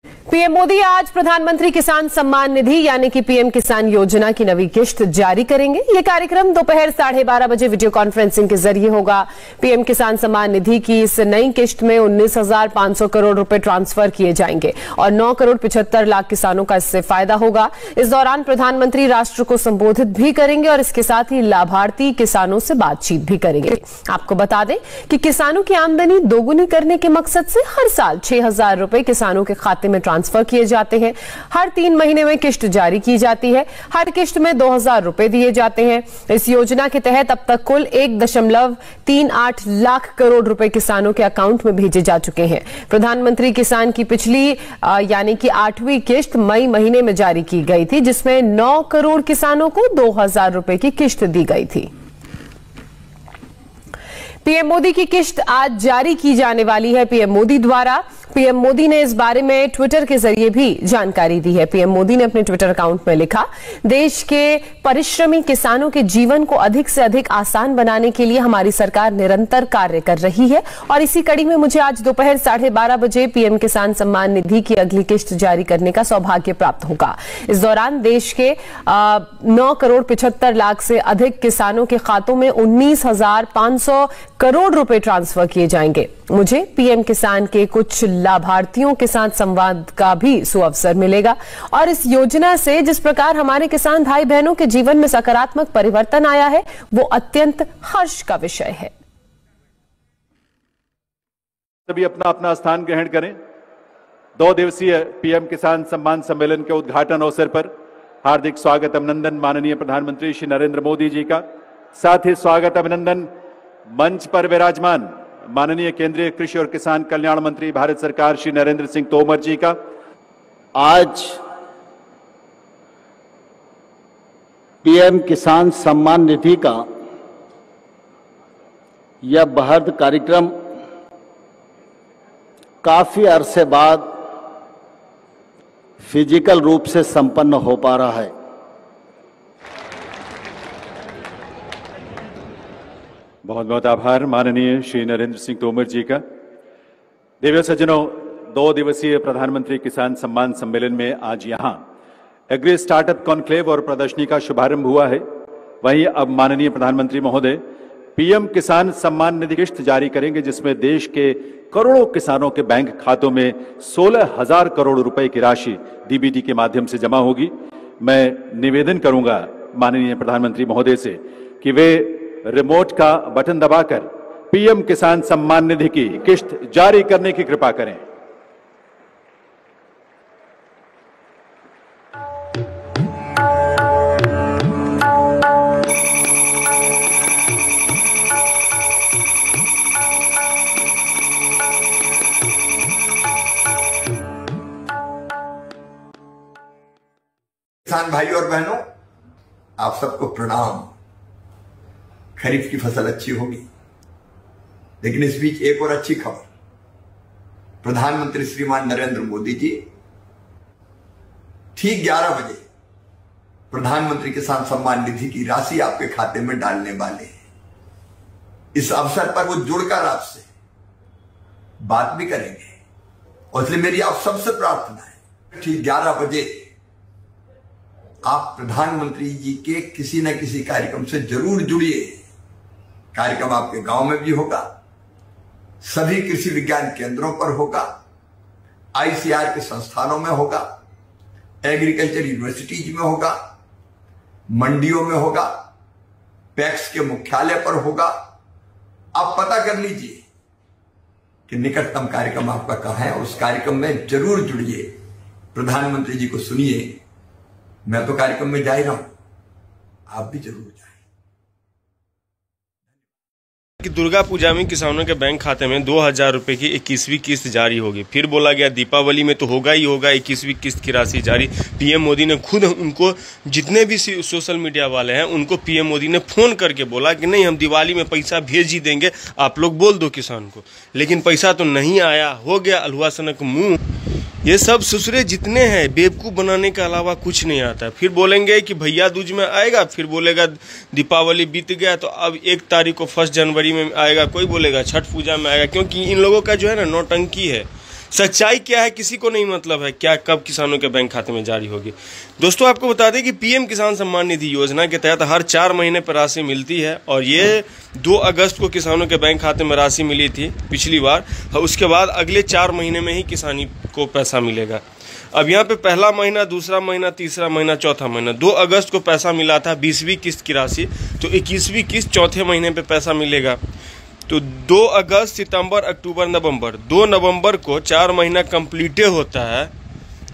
PM Modi आज प्रधानमंत्री किसान सम्मान निधि यानी कि पीएम किसान योजना की नवी किश्त जारी करेंगे। ये कार्यक्रम दोपहर 12:30 बजे वीडियो कॉन्फ्रेंसिंग के जरिए होगा। पीएम किसान सम्मान निधि की इस नई किश्त में 19,500 करोड़ रुपए ट्रांसफर किए जाएंगे और 9 करोड़ 75 लाख किसानों का इससे फायदा होगा। इस दौरान प्रधानमंत्री राष्ट्र को संबोधित भी करेंगे और इसके साथ ही लाभार्थी किसानों से बातचीत भी करेंगे। आपको बता दें कि किसानों की आमदनी दोगुनी करने के मकसद से हर साल 6,000 रुपए किसानों के खाते में ट्रांसफर किए जाते हैं। हर 3 महीने में किश्त जारी की जाती है। हर किश्त में 2,000 रुपए दिए जाते हैं। इस योजना के तहत अब तक कुल 1.38 लाख करोड़ रुपए किसानों के अकाउंट में भेजे जा चुके हैं। प्रधानमंत्री किसान की पिछली यानी कि 8वीं किश्त मई महीने में जारी की गई थी, जिसमें 9 करोड़ किसानों को 2,000 रुपए की किश्त दी गई थी। पीएम मोदी की किश्त आज जारी की जाने वाली है पीएम मोदी द्वारा। पीएम मोदी ने इस बारे में ट्विटर के जरिए भी जानकारी दी है। पीएम मोदी ने अपने ट्विटर अकाउंट में लिखा, देश के परिश्रमी किसानों के जीवन को अधिक से अधिक आसान बनाने के लिए हमारी सरकार निरंतर कार्य कर रही है और इसी कड़ी में मुझे आज दोपहर 12:30 बजे पीएम किसान सम्मान निधि की अगली किश्त जारी करने का सौभाग्य प्राप्त होगा। इस दौरान देश के 9 करोड़ 75 लाख से अधिक किसानों के खातों में 19,500 करोड़ रुपए ट्रांसफर किए जाएंगे। मुझे पीएम किसान के कुछ लाभार्थियों के साथ संवाद का भी सुअवसर मिलेगा और इस योजना से जिस प्रकार हमारे किसान भाई बहनों के जीवन में सकारात्मक परिवर्तन आया है, वो अत्यंत हर्ष का विषय है। सभी अपना अपना स्थान ग्रहण करें। 2 दिवसीय पीएम किसान सम्मान सम्मेलन के उद्घाटन अवसर पर हार्दिक स्वागत अभिनंदन माननीय प्रधानमंत्री श्री नरेंद्र मोदी जी का। साथ ही स्वागत अभिनंदन मंच पर विराजमान माननीय केंद्रीय कृषि और किसान कल्याण मंत्री भारत सरकार श्री नरेंद्र सिंह तोमर जी का। आज पीएम किसान सम्मान निधि का यह बृहद कार्यक्रम काफी अरसे बाद फिजिकल रूप से संपन्न हो पा रहा है। बहुत बहुत आभार माननीय श्री नरेंद्र सिंह तोमर जी का। देवियों सज्जनों, 2 दिवसीय प्रधानमंत्री किसान सम्मान सम्मेलन में आज यहां एग्री स्टार्टअप कॉन्क्लेव और प्रदर्शनी का शुभारंभ हुआ है। वहीं अब माननीय प्रधानमंत्री महोदय पीएम किसान सम्मान निधि किश्त जारी करेंगे, जिसमें देश के करोड़ों किसानों के बैंक खातों में 16,000 करोड़ रुपए की राशि डीबीटी के माध्यम से जमा होगी। मैं निवेदन करूंगा माननीय प्रधानमंत्री महोदय से कि वे रिमोट का बटन दबाकर पीएम किसान सम्मान निधि की किश्त जारी करने की कृपा करें। किसान भाई और बहनों, आप सबको प्रणाम। खरीफ की फसल अच्छी होगी, लेकिन इस बीच एक और अच्छी खबर। प्रधानमंत्री श्रीमान नरेंद्र मोदी जी ठीक 11 बजे प्रधानमंत्री किसान सम्मान निधि की राशि आपके खाते में डालने वाले हैं। इस अवसर पर वो जुड़कर आपसे बात भी करेंगे और इसलिए मेरी आप सबसे प्रार्थना है, ठीक 11 बजे आप प्रधानमंत्री जी के किसी न किसी कार्यक्रम से जरूर जुड़िए। कार्यक्रम आपके गांव में भी होगा, सभी कृषि विज्ञान केंद्रों पर होगा, आईसीआर के संस्थानों में होगा, एग्रीकल्चर यूनिवर्सिटीज में होगा, मंडियों में होगा, पैक्स के मुख्यालय पर होगा। आप पता कर लीजिए कि निकटतम कार्यक्रम आपका कहां है। उस कार्यक्रम में जरूर जुड़िए, प्रधानमंत्री जी को सुनिए। मैं तो कार्यक्रम में जा ही रहा हूं, आप भी जरूर जाए। कि दुर्गा पूजा में किसानों के बैंक खाते में 2,000 रुपए की 21वीं किस्त जारी होगी। फिर बोला गया दीपावली में तो होगा ही होगा 21वीं किस्त की राशि जारी। पीएम मोदी ने खुद उनको, जितने भी सोशल मीडिया वाले हैं उनको पीएम मोदी ने फोन करके बोला कि नहीं, हम दिवाली में पैसा भेज ही देंगे, आप लोग बोल दो किसान को। लेकिन पैसा तो नहीं आया, हो गया अलहुआ सनक मुंह। ये सब ससुरे जितने हैं बेवकूफ़ बनाने के अलावा कुछ नहीं आता है। फिर बोलेंगे कि भैया दूज में आएगा, फिर बोलेगा दीपावली बीत गया तो अब 1 तारीख को 1 जनवरी में आएगा, कोई बोलेगा छठ पूजा में आएगा। क्योंकि इन लोगों का जो है ना नौटंकी है। सच्चाई क्या है किसी को नहीं मतलब है, क्या कब किसानों के बैंक खाते में जारी होगी। दोस्तों आपको बता दें कि पीएम किसान सम्मान निधि योजना के तहत हर 4 महीने पर राशि मिलती है और ये 2 अगस्त को किसानों के बैंक खाते में राशि मिली थी पिछली बार। उसके बाद अगले 4 महीने में ही किसानी को पैसा मिलेगा। अब यहाँ पे पहला महीना, दूसरा महीना, तीसरा महीना, चौथा महीना, 2 अगस्त को पैसा मिला था 20वीं किस्त की राशि, तो 21वीं किस्त चौथे महीने पे पैसा मिलेगा। तो 2 अगस्त, सितंबर, अक्टूबर, नवंबर, 2 नवंबर को 4 महीना कंप्लीट होता है,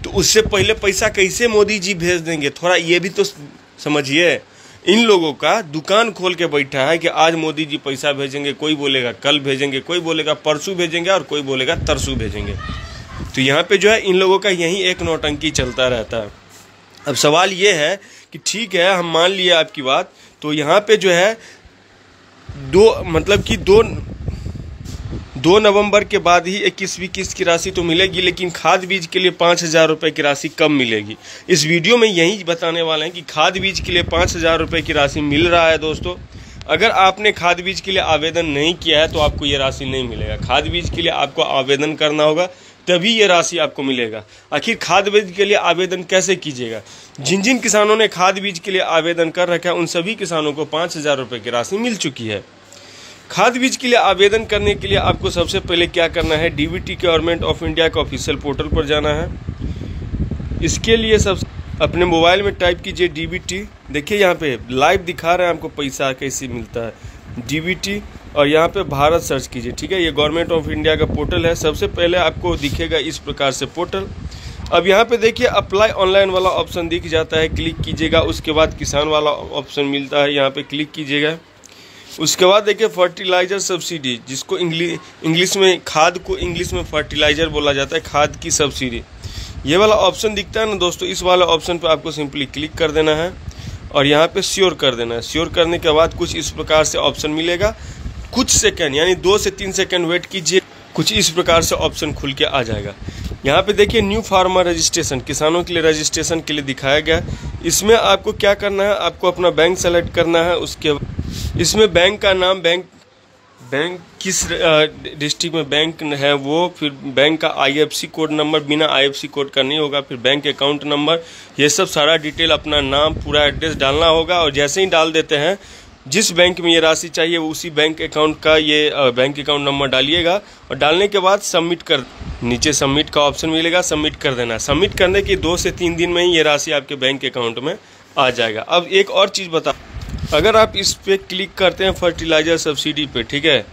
तो उससे पहले पैसा कैसे मोदी जी भेज देंगे? थोड़ा ये भी तो समझिए। इन लोगों का दुकान खोल के बैठा है कि आज मोदी जी पैसा भेजेंगे, कोई बोलेगा कल भेजेंगे, कोई बोलेगा परसों भेजेंगे और कोई बोलेगा तरसों भेजेंगे। तो यहाँ पे जो है इन लोगों का यही एक नौटंकी चलता रहता है। अब सवाल ये है कि ठीक है, हम मान लिए आपकी बात, तो यहाँ पे जो है 2 नवंबर के बाद ही 21वीं किस्त की राशि तो मिलेगी, लेकिन खाद बीज के लिए 5,000 रुपये की राशि कब मिलेगी? इस वीडियो में यही बताने वाले हैं कि खाद बीज के लिए 5,000 रुपये की राशि मिल रहा है। दोस्तों अगर आपने खाद बीज के लिए आवेदन नहीं किया है तो आपको ये राशि नहीं मिलेगा। खाद बीज के लिए आपको आवेदन करना होगा, तभी ये राशि आपको मिलेगा। आखिर खाद बीज के लिए आवेदन कैसे कीजिएगा? जिन जिन किसानों ने खाद बीज के लिए आवेदन कर रखा है उन सभी किसानों को 5,000 रुपये की राशि मिल चुकी है। खाद बीज के लिए आवेदन करने के लिए आपको सबसे पहले क्या करना है, डीबीटी गवर्नमेंट ऑफ इंडिया का ऑफिशियल पोर्टल पर जाना है। इसके लिए सब अपने मोबाइल में टाइप कीजिए डीबीटी। देखिए यहाँ पे लाइव दिखा रहे हैं आपको पैसा कैसे मिलता है, डीबीटी, और यहाँ पे भारत सर्च कीजिए। ठीक है, ये गवर्नमेंट ऑफ इंडिया का पोर्टल है। सबसे पहले आपको दिखेगा इस प्रकार से पोर्टल। अब यहाँ पे देखिए अप्लाई ऑनलाइन वाला ऑप्शन दिख जाता है, क्लिक कीजिएगा। उसके बाद किसान वाला ऑप्शन मिलता है, यहाँ पे क्लिक कीजिएगा। उसके बाद देखिए फर्टिलाइजर सब्सिडी, जिसको इंग्लिश में खाद को इंग्लिश में फर्टिलाइजर बोला जाता है, खाद की सब्सिडी, ये वाला ऑप्शन दिखता है ना दोस्तों। इस वाले ऑप्शन पे आपको सिंपली क्लिक कर देना है और यहाँ पे श्योर कर देना है। श्योर करने के बाद कुछ इस प्रकार से ऑप्शन मिलेगा। कुछ सेकंड यानी 2 से 3 सेकंड वेट कीजिए, कुछ इस प्रकार से ऑप्शन खुल के आ जाएगा। यहाँ पे देखिए न्यू फार्मर रजिस्ट्रेशन, किसानों के लिए रजिस्ट्रेशन के लिए दिखाया गया। इसमें आपको क्या करना है, आपको अपना बैंक सेलेक्ट करना है। उसके इसमें बैंक का नाम, बैंक किस डिस्ट्रिक्ट में बैंक है वो, फिर बैंक का IFSC कोड नंबर, बिना IFSC कोड का नहीं होगा, फिर बैंक अकाउंट नंबर, ये सब सारा डिटेल, अपना नाम, पूरा एड्रेस डालना होगा। और जैसे ही डाल देते हैं जिस बैंक में ये राशि चाहिए उसी बैंक अकाउंट का ये बैंक अकाउंट नंबर डालिएगा और डालने के बाद सबमिट कर, नीचे सबमिट का ऑप्शन मिलेगा, सबमिट कर देना। सबमिट करने के 2 से 3 दिन में ही ये राशि आपके बैंक अकाउंट में आ जाएगा। अब एक और चीज़ बता, अगर आप इस पे क्लिक करते हैं फर्टिलाइजर सब्सिडी पे, ठीक है,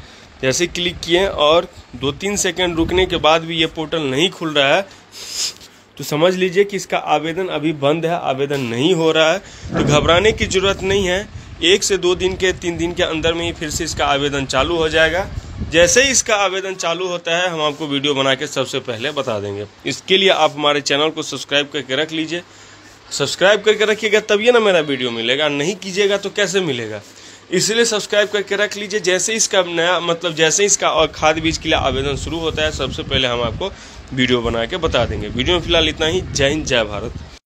जैसे क्लिक किए और 2-3 सेकंड रुकने के बाद भी ये पोर्टल नहीं खुल रहा है तो समझ लीजिए कि इसका आवेदन अभी बंद है, आवेदन नहीं हो रहा है। तो घबराने की जरूरत नहीं है, 1 से 2 दिन के 3 दिन के अंदर में ही फिर से इसका आवेदन चालू हो जाएगा। जैसे ही इसका आवेदन चालू होता है हम आपको वीडियो बना के सबसे पहले बता देंगे। इसके लिए आप हमारे चैनल को सब्सक्राइब करके रख लीजिए। सब्सक्राइब करके रखिएगा तभी ना मेरा वीडियो मिलेगा, नहीं कीजिएगा तो कैसे मिलेगा? इसलिए सब्सक्राइब करके रख लीजिए। जैसे इसका नया जैसे इसका और खाद बीज के लिए आवेदन शुरू होता है सबसे पहले हम आपको वीडियो बना के बता देंगे। वीडियो में फिलहाल इतना ही। जय हिंद, जय भारत।